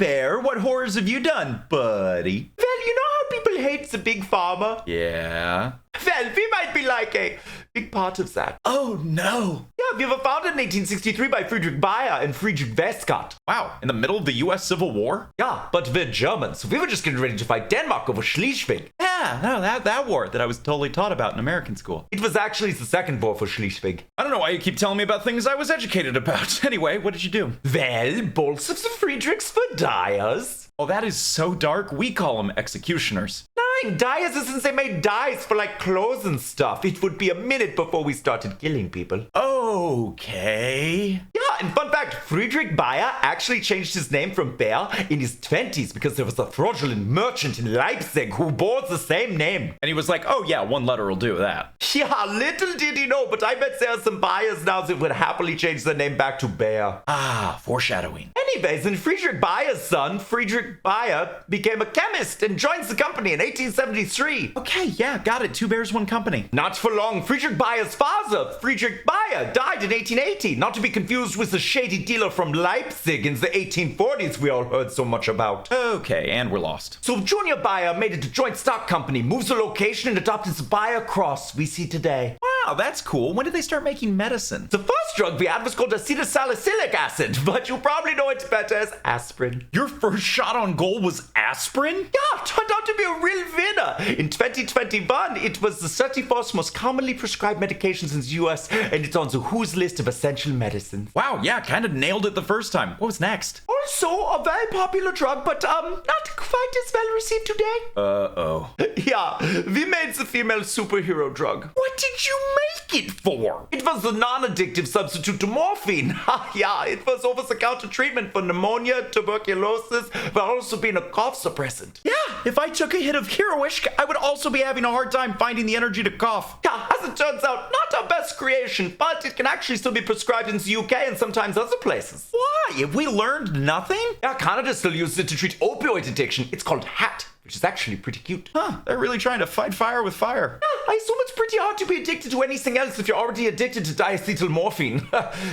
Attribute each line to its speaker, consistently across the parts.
Speaker 1: Bear. What horrors have you done, buddy?
Speaker 2: Well, you know how people hate the big pharma?
Speaker 1: Yeah.
Speaker 2: Well, we might be like a big part of that.
Speaker 1: Oh, no.
Speaker 2: Yeah, we were founded in 1863 by Friedrich Bayer and Friedrich Westcott.
Speaker 1: Wow, in the middle of the U.S. Civil War?
Speaker 2: Yeah, but we're Germans, so we were just getting ready to fight Denmark over Schleswig.
Speaker 1: Yeah, no, that war that I was totally taught about in American school.
Speaker 2: It was actually the second war for Schleswig.
Speaker 1: I don't know why you keep telling me about things I was educated about. Anyway, what did you do?
Speaker 2: Well, bolts of the Friedrichs were dyers.
Speaker 1: Oh, that is so dark. We call them executioners.
Speaker 2: Nine, dyers is since they made dyes for like clothes and stuff. It would be a minute before we started killing people.
Speaker 1: Okay.
Speaker 2: Yeah, and fun fact, Friedrich Bayer actually changed his name from Bayer in his 20s because there was a fraudulent merchant in Leipzig who bore the same name.
Speaker 1: And he was like, oh yeah, one letter will do that.
Speaker 2: Yeah, little did he know, but I bet there are some Bayers now that would happily change their name back to Bayer.
Speaker 1: Ah, foreshadowing.
Speaker 2: Anyways, and Friedrich Bayer's son, Friedrich Bayer, became a chemist and joins the company in 1873.
Speaker 1: Okay, yeah, got it. Two bears, one company.
Speaker 2: Not for long, Friedrich Bayer's father, Friedrich Bayer, died in 1880, not to be confused with the shady dealer from Leipzig in the 1840s we all heard so much about.
Speaker 1: Okay, and we're lost.
Speaker 2: So Junior Bayer made it a joint stock company, moves the location, and adopted the Bayer cross we see today.
Speaker 1: Wow, that's cool. When did they start making medicine?
Speaker 2: The first drug we had was called acetylsalicylic acid, but you probably know it better as aspirin.
Speaker 1: Your first shot on goal was aspirin?
Speaker 2: Yeah, turned out to be a real winner. In 2021, it was the 34th most commonly prescribed medications in the US, and it's on the WHO's list of essential medicines.
Speaker 1: Wow, yeah, kind of nailed it the first time. What was next?
Speaker 2: Also, a very popular drug, but not quite as well received today.
Speaker 1: Uh-oh.
Speaker 2: Yeah, we made the female superhero drug.
Speaker 1: What did you make it for?
Speaker 2: It was the non-addictive substitute to morphine. Yeah, it was over-the-counter treatment for pneumonia, tuberculosis, while also being a cough suppressant.
Speaker 1: Yeah, if I took a hit of Heroin, I would also be having a hard time finding the energy to cough.
Speaker 2: Yeah, as it turns out, not our best creation, but it can actually still be prescribed in the UK and sometimes other places.
Speaker 1: Why? Have we learned nothing?
Speaker 2: Yeah, Canada still uses it to treat opioid addiction. It's called HAT, which is actually pretty cute.
Speaker 1: Huh, they're really trying to fight fire with fire.
Speaker 2: Yeah, I assume it's pretty hard to be addicted to anything else if you're already addicted to diacetylmorphine.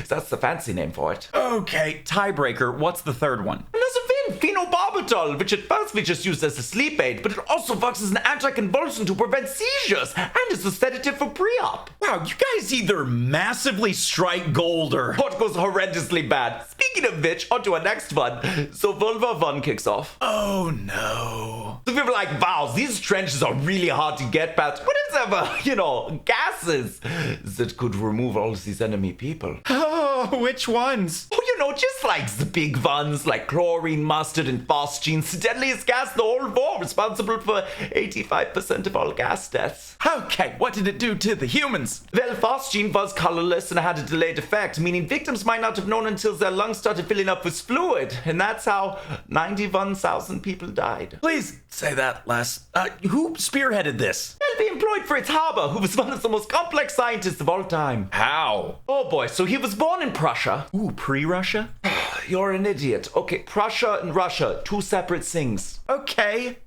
Speaker 2: That's the fancy name for it.
Speaker 1: Okay, tiebreaker, what's the third one?
Speaker 2: And there's a phenobarbital, which at first we just used as a sleep aid, but it also works as an anticonvulsant to prevent seizures and is a sedative for pre-op.
Speaker 1: Wow, you guys either massively strike gold or...
Speaker 2: What goes horrendously bad. Speaking of which, on to our next one. So Vulva 1 kicks off.
Speaker 1: Oh no.
Speaker 2: So people are like, wow, these trenches are really hard to get past. What is ever, gases that could remove all of these enemy people?
Speaker 1: Oh, which ones?
Speaker 2: Oh, just like the big ones, like chlorine, mustard, and phosgene, the deadliest gas in the whole war, responsible for 85% of all gas deaths.
Speaker 1: Okay, what did it do to the humans?
Speaker 2: Well, phosgene was colorless and had a delayed effect, meaning victims might not have known until their lungs started filling up with fluid, and that's how 91,000 people died.
Speaker 1: Please say that last. Who spearheaded this?
Speaker 2: Well, we employed Fritz Haber, who was one of the most complex scientists of all time.
Speaker 1: How?
Speaker 2: Oh boy, so he was born in Prussia.
Speaker 1: Ooh, pre-Russia?
Speaker 2: You're an idiot. Okay, Prussia and Russia, two separate things.
Speaker 1: Okay.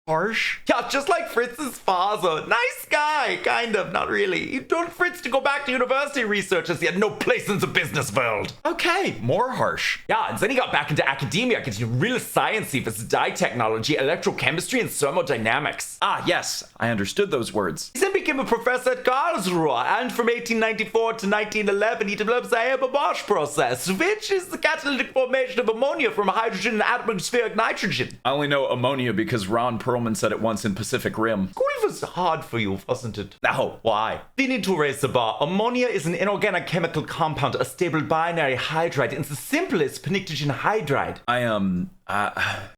Speaker 1: Harsh?
Speaker 2: Yeah, just like Fritz's father. Nice guy, kind of, not really. He told Fritz to go back to university research as he had no place in the business world.
Speaker 1: Okay, more harsh.
Speaker 2: Yeah, and then he got back into academia, getting real sciencey with dye technology, electrochemistry, and thermodynamics.
Speaker 1: Ah, yes, I understood those words.
Speaker 2: He then became a professor at Karlsruhe, and from 1894 to 1911, he developed the Haber-Bosch process, which is the catalytic formation of ammonia from hydrogen and atmospheric nitrogen.
Speaker 1: I only know ammonia because Ron Perlman said it once in Pacific Rim.
Speaker 2: School was hard for you, wasn't it?
Speaker 1: No, why?
Speaker 2: We need to raise the bar. Ammonia is an inorganic chemical compound, a stable binary hydride, and the simplest pnictogen hydride.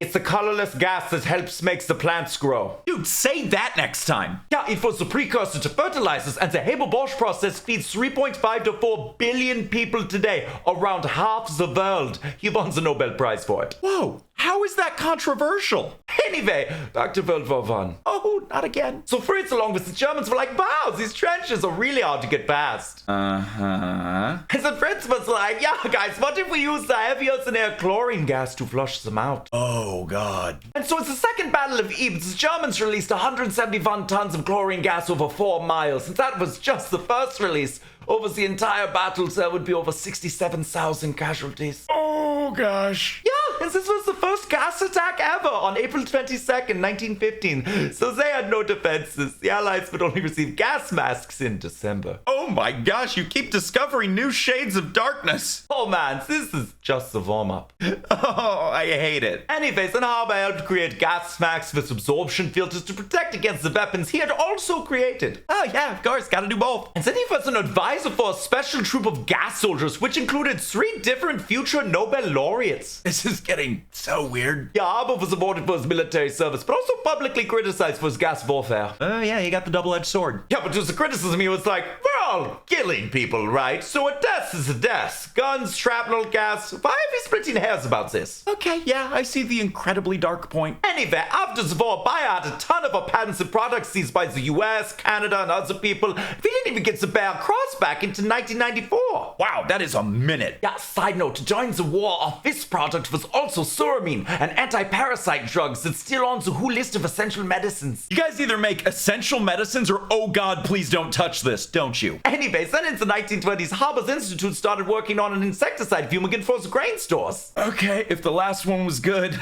Speaker 2: It's the colorless gas that helps makes the plants grow.
Speaker 1: Dude, say that next time.
Speaker 2: Yeah, it was the precursor to fertilizers, and the Haber-Bosch process feeds 3.5 to 4 billion people today, around half the world. He won the Nobel Prize for it.
Speaker 1: Whoa, how is that controversial?
Speaker 2: Anyway, back to World War I. Oh, not again. So Fritz, along with the Germans, were like, wow, these trenches are really hard to get past.
Speaker 1: Uh-huh.
Speaker 2: And so Fritz was like, yeah, guys, what if we use the heavier than air chlorine gas to flush them out?
Speaker 1: Oh, God.
Speaker 2: And so it's the Second Battle of Ypres. The Germans released 171 tons of chlorine gas over 4 miles. And that was just the first release. Over the entire battle, there would be over 67,000 casualties.
Speaker 1: Oh, gosh.
Speaker 2: Yeah, and this was the first gas attack ever on April 22nd, 1915. So they had no defenses. The Allies would only receive gas masks in December.
Speaker 1: Oh my gosh, you keep discovering new shades of darkness.
Speaker 2: Oh man, this is just the warm-up.
Speaker 1: Oh, I hate it.
Speaker 2: Anyways, and Haber helped create gas masks with absorption filters to protect against the weapons he had also created.
Speaker 1: Oh yeah, of course, gotta do both.
Speaker 2: And then he was an advisor for a special troop of gas soldiers, which included 3 different future Nobel laureates.
Speaker 1: This is getting so weird.
Speaker 2: Yeah, Haber was awarded for his military service, but also publicly criticized for his gas warfare.
Speaker 1: Oh yeah, he got the double-edged sword.
Speaker 2: Yeah, but there's a criticism. He was like, we're all killing people, right? So a death is a death. Guns, shrapnel, gas. Why are we splitting hairs about this?
Speaker 1: Okay, yeah, I see the incredibly dark point.
Speaker 2: Anyway, after the war, BAYER had a ton of our patents and products seized by the US, Canada, and other people. We didn't even get the BAYER cross back into 1994.
Speaker 1: Wow, that is a minute.
Speaker 2: Yeah, side note, during the war, this product was also suramine, an anti-parasite drug that's still on the WHO list of essential medicines.
Speaker 1: You guys either make essential medicines or oh god, please don't touch this, don't you?
Speaker 2: Anyways, then in the 1920s, Haber's Institute started working on an insecticide fumigant for the grain stores.
Speaker 1: Okay, if the last one was good,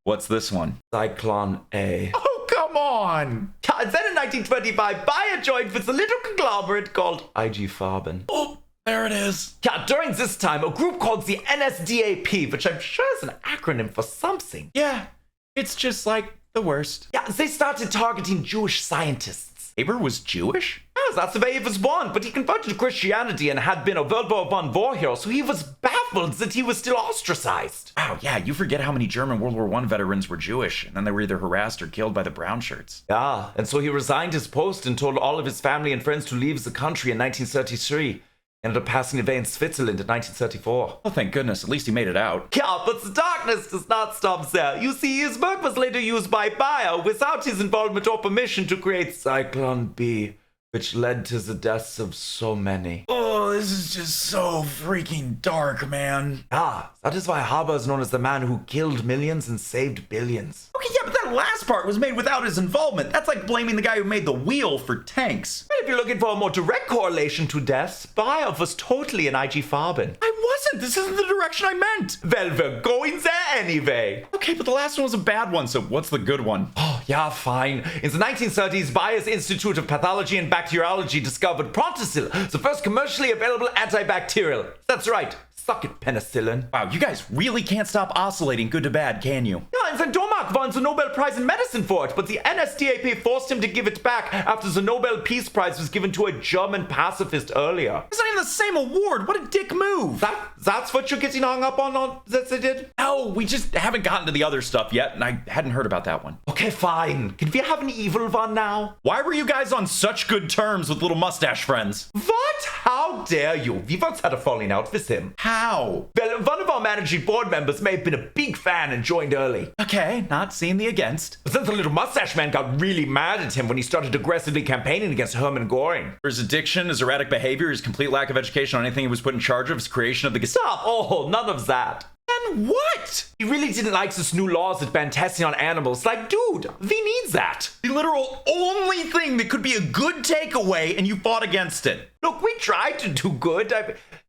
Speaker 1: what's this one?
Speaker 2: Zyklon A.
Speaker 1: Oh, come on!
Speaker 2: Yeah, and then in 1925, BAYER joined with a little conglomerate called IG Farben.
Speaker 1: Oh, there it is.
Speaker 2: Yeah, during this time, a group called the NSDAP, which I'm sure is an acronym for something.
Speaker 1: Yeah, it's just like the worst.
Speaker 2: Yeah, they started targeting Jewish scientists.
Speaker 1: Haber was Jewish?
Speaker 2: Yes, that's the way he was born, but he converted to Christianity and had been a World War I war hero, so he was baffled that he was still ostracized.
Speaker 1: Wow, yeah, you forget how many German World War I veterans were Jewish, and then they were either harassed or killed by the brown shirts.
Speaker 2: Yeah, and so he resigned his post and told all of his family and friends to leave the country in 1933. Ended up passing away in Switzerland in 1934.
Speaker 1: Oh, thank goodness, at least he made it out.
Speaker 2: Yeah, but the darkness does not stop there. You see, his work was later used by BAYER without his involvement or permission to create Zyklon B, which led to the deaths of so many.
Speaker 1: Oh, this is just so freaking dark, man.
Speaker 2: Ah, that is why Haber is known as the man who killed millions and saved billions.
Speaker 1: Okay, yeah, but that last part was made without his involvement. That's like blaming the guy who made the wheel for tanks.
Speaker 2: Well, if you're looking for a more direct correlation to deaths, BAYER was totally an IG Farben.
Speaker 1: I wasn't. This isn't the direction I meant.
Speaker 2: Well, we're going there anyway.
Speaker 1: Okay, but the last one was a bad one, so what's the good one?
Speaker 2: Oh, yeah, fine. In the 1930s, BAYER's Institute of Pathology and Bacteriology discovered Prontosil, the first commercially available antibacterial. That's right. Suck it, penicillin.
Speaker 1: Wow, you guys really can't stop oscillating good to bad, can you?
Speaker 2: Yeah, and then Domark won the Nobel Prize in Medicine for it, but the NSDAP forced him to give it back after the Nobel Peace Prize was given to a German pacifist earlier.
Speaker 1: It's not even the same award. What a dick move.
Speaker 2: That's what you're getting hung up on that they did?
Speaker 1: No, we just haven't gotten to the other stuff yet, and I hadn't heard about that one.
Speaker 2: Okay, fine. Can we have an evil one now?
Speaker 1: Why were you guys on such good terms with little mustache friends?
Speaker 2: What? How dare you? We once had a falling out with him.
Speaker 1: How?
Speaker 2: Well, one of our managing board members may have been a big fan and joined early.
Speaker 1: Okay, not seeing the against.
Speaker 2: But then the little mustache man got really mad at him when he started aggressively campaigning against Hermann Göring.
Speaker 1: For his addiction, his erratic behavior, his complete lack of education on anything he was put in charge of, his creation of the
Speaker 2: Stop! Oh, none of that.
Speaker 1: Then what?
Speaker 2: He really didn't like this new laws that ban testing on animals. Like, dude, we need that.
Speaker 1: The literal only thing that could be a good takeaway, and you fought against it.
Speaker 2: Look, we tried to do good.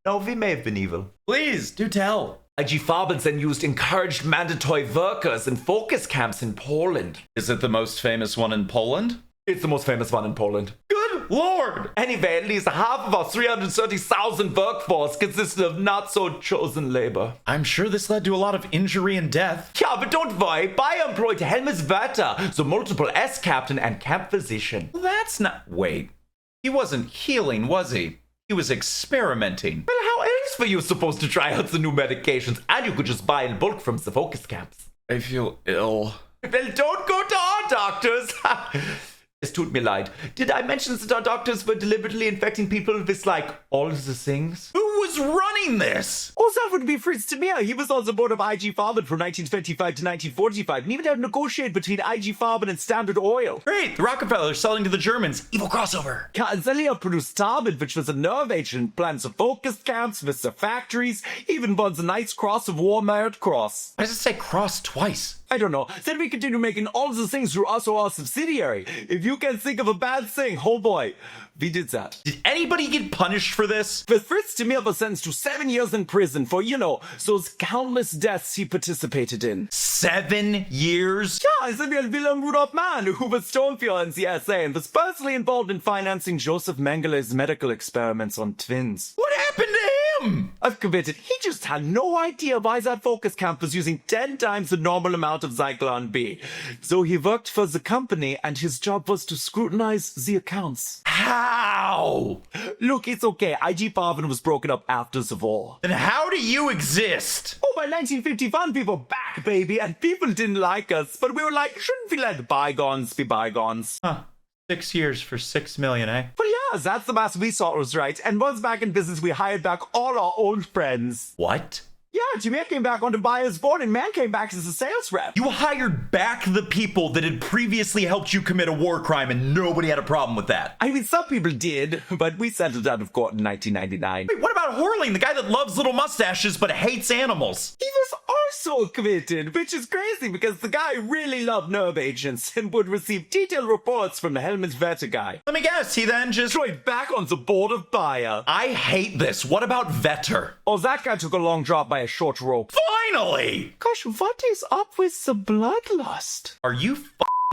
Speaker 2: No, we may have been evil.
Speaker 1: Please, do tell.
Speaker 2: IG Farben then used encouraged mandatory workers in focus camps in Poland.
Speaker 1: Is it the most famous one in Poland?
Speaker 2: It's the most famous one in Poland.
Speaker 1: Good lord!
Speaker 2: Anyway, at least half of our 330,000 workforce consisted of not-so-chosen labor.
Speaker 1: I'm sure this led to a lot of injury and death.
Speaker 2: Yeah, but don't worry. BAYER employed Helmut Werther, the multiple S captain and camp physician.
Speaker 1: Well, that's not... Wait. He wasn't healing, was he? He was experimenting.
Speaker 2: Well, how else were you supposed to try out the new medications? And you could just buy in bulk from the focus camps.
Speaker 1: I feel ill.
Speaker 2: Well, don't go to our doctors. Es tut mir leid. Did I mention that our doctors were deliberately infecting people with, like, all the things?
Speaker 1: Who was running this?
Speaker 2: Oh, that would be Fritz de Meer. He was on the board of IG Farben from 1925 to 1945 and even had negotiated between IG Farben and Standard Oil.
Speaker 1: Great, the Rockefellers selling to the Germans. Evil crossover.
Speaker 2: Zelia produced Tarbin, which was a nerve agent, plans of focus camps, with the factories, even won the Knight's Cross of War Merit Cross.
Speaker 1: Why does it say cross twice?
Speaker 2: I don't know. Then we continue making all the things through us or our subsidiary. If you can think of a bad thing, oh boy, we did that.
Speaker 1: Did anybody get punished for this?
Speaker 2: Well, Fritz de Meer was
Speaker 3: was sentenced to 7 years in prison for, those countless deaths he participated in.
Speaker 1: 7 years?
Speaker 3: Ja, ist wie ein Wilhelm Rudolph Mann, who was Stonefjord in CSA and was personally involved in financing Joseph Mengelé's medical experiments on twins.
Speaker 1: What happened to him?
Speaker 3: I've committed. He just had no idea why that focus camp was using 10 times the normal amount of Zyklon B. So he worked for the company and his job was to scrutinize the accounts.
Speaker 1: How?
Speaker 3: Look, it's okay. IG Farben was broken up after the war.
Speaker 1: Then how do you exist?
Speaker 3: Oh, by 1951, we were back, baby, and people didn't like us. But we were like, shouldn't we let bygones be bygones?
Speaker 1: Huh. 6 years for 6 million, eh?
Speaker 3: Well, yeah, that's the math we thought was right. And once back in business, we hired back all our old friends.
Speaker 1: What?
Speaker 3: Yeah, Jimmy came back onto Bayer's board and Man came back as a sales rep.
Speaker 1: You hired back the people that had previously helped you commit a war crime and nobody had a problem with that.
Speaker 3: I mean, some people did, but we settled out of court in 1999.
Speaker 1: Wait, what about Horling, the guy that loves little mustaches but hates animals?
Speaker 3: He was also acquitted, which is crazy because the guy really loved nerve agents and would receive detailed reports from the Helmut Vetter guy.
Speaker 1: Let me guess, he then just...
Speaker 3: Straight back on the board of Bayer.
Speaker 1: I hate this. What about Vetter?
Speaker 3: Oh, that guy took a long drop by a short rope.
Speaker 1: Finally!
Speaker 3: Gosh, what is up with the bloodlust?
Speaker 1: Are you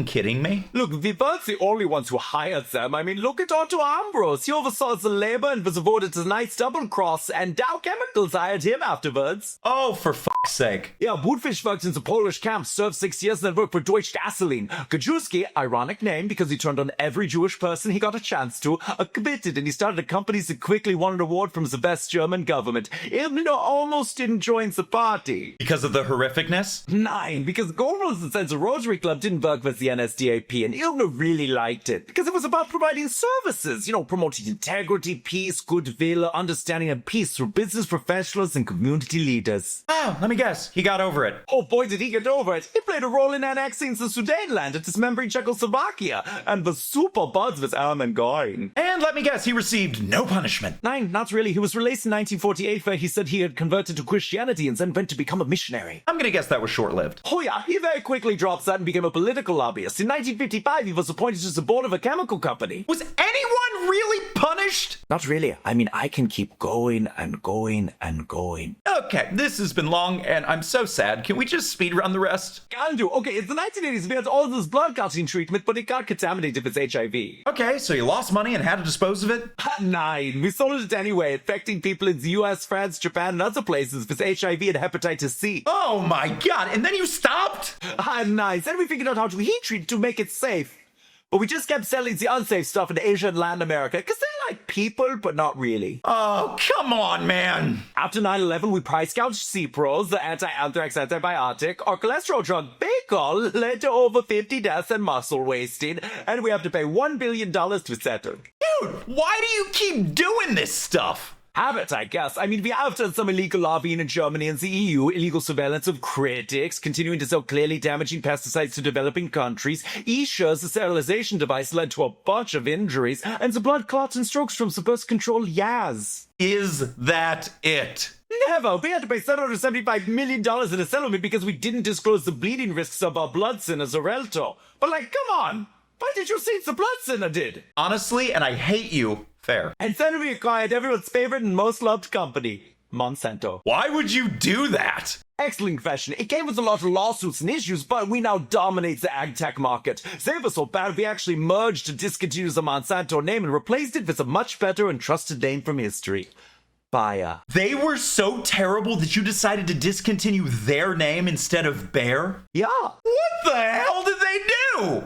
Speaker 1: kidding me?
Speaker 3: Look, we weren't the only ones who hired them. I mean, look at Otto Ambros. He oversaw the labor and was awarded the Knight's Double Cross, and Dow Chemicals hired him afterwards.
Speaker 1: Oh, for fuck's sake.
Speaker 3: Yeah, Budfisch worked in the Polish camp, served 6 years, and then worked for Deutsche Gasoline. Kajewski, ironic name because he turned on every Jewish person he got a chance to, acquitted, and he started a company that quickly won an award from the best German government. Even though almost didn't join the party.
Speaker 1: Because of the horrificness?
Speaker 3: Nine, because Goebbels and the Rotary Club didn't work with the NSDAP, and Ilgner really liked it because it was about providing services, promoting integrity, peace, goodwill, understanding, and peace through business professionals and community leaders.
Speaker 1: Oh, let me guess. He got over it.
Speaker 3: Oh boy, did he get over it. He played a role in annexing the Sudetenland and dismembering Czechoslovakia, and was super buds with Hermann Göring.
Speaker 1: And let me guess, he received no punishment.
Speaker 3: Nine, not really. He was released in 1948 where he said he had converted to Christianity and then went to become a missionary.
Speaker 1: I'm gonna guess that was short-lived.
Speaker 3: Oh yeah, he very quickly dropped that and became a political lobbyist. In 1955, he was appointed to the board of a chemical company.
Speaker 1: Was anyone really punished?
Speaker 3: Not really. I mean, I can keep going and going and going.
Speaker 1: Okay, this has been long, and I'm so sad. Can we just speed run the rest?
Speaker 3: Can do. Okay, it's the 1980s. We had all this blood clotting treatment, but it got contaminated with HIV.
Speaker 1: Okay, so you lost money and had to dispose of it?
Speaker 3: Nine. We sold it anyway, infecting people in the US, France, Japan, and other places with HIV and hepatitis C.
Speaker 1: Oh my god, and then you stopped?
Speaker 3: Nice. Then we figured out how to heat treat to make it safe. But we just kept selling the unsafe stuff in Asia and Latin America, because they're like people, but not really.
Speaker 1: Oh, come on, man.
Speaker 3: After 9/11, we price gouged Cipros, the anti-anthrax antibiotic. Our cholesterol drug, Baycol, led to over 50 deaths and muscle wasting, and we have to pay $1 billion to settle.
Speaker 1: Dude, why do you keep doing this stuff?
Speaker 3: Habit, I guess. I mean, we have done some illegal lobbying in Germany and the EU, illegal surveillance of critics, continuing to sell clearly damaging pesticides to developing countries. E-Sure's the sterilization device led to a bunch of injuries, and the blood clots and strokes from the birth control Yaz.
Speaker 1: Is that it?
Speaker 3: Never. We had to pay $775 million in a settlement because we didn't disclose the bleeding risks of our blood thinner, Xarelto. But come on. Why did you see the blood thinner did?
Speaker 1: Honestly, and I hate you, fair.
Speaker 3: And then we acquired everyone's favorite and most loved company, Monsanto.
Speaker 1: Why would you do that?
Speaker 3: Excellent question. It came with a lot of lawsuits and issues, but we now dominate the ag tech market. They were so bad we actually merged to discontinue the Monsanto name and replaced it with a much better and trusted name from history. Bayer.
Speaker 1: They were so terrible that you decided to discontinue their name instead of Bayer?
Speaker 3: Yeah.
Speaker 1: What the hell did they do?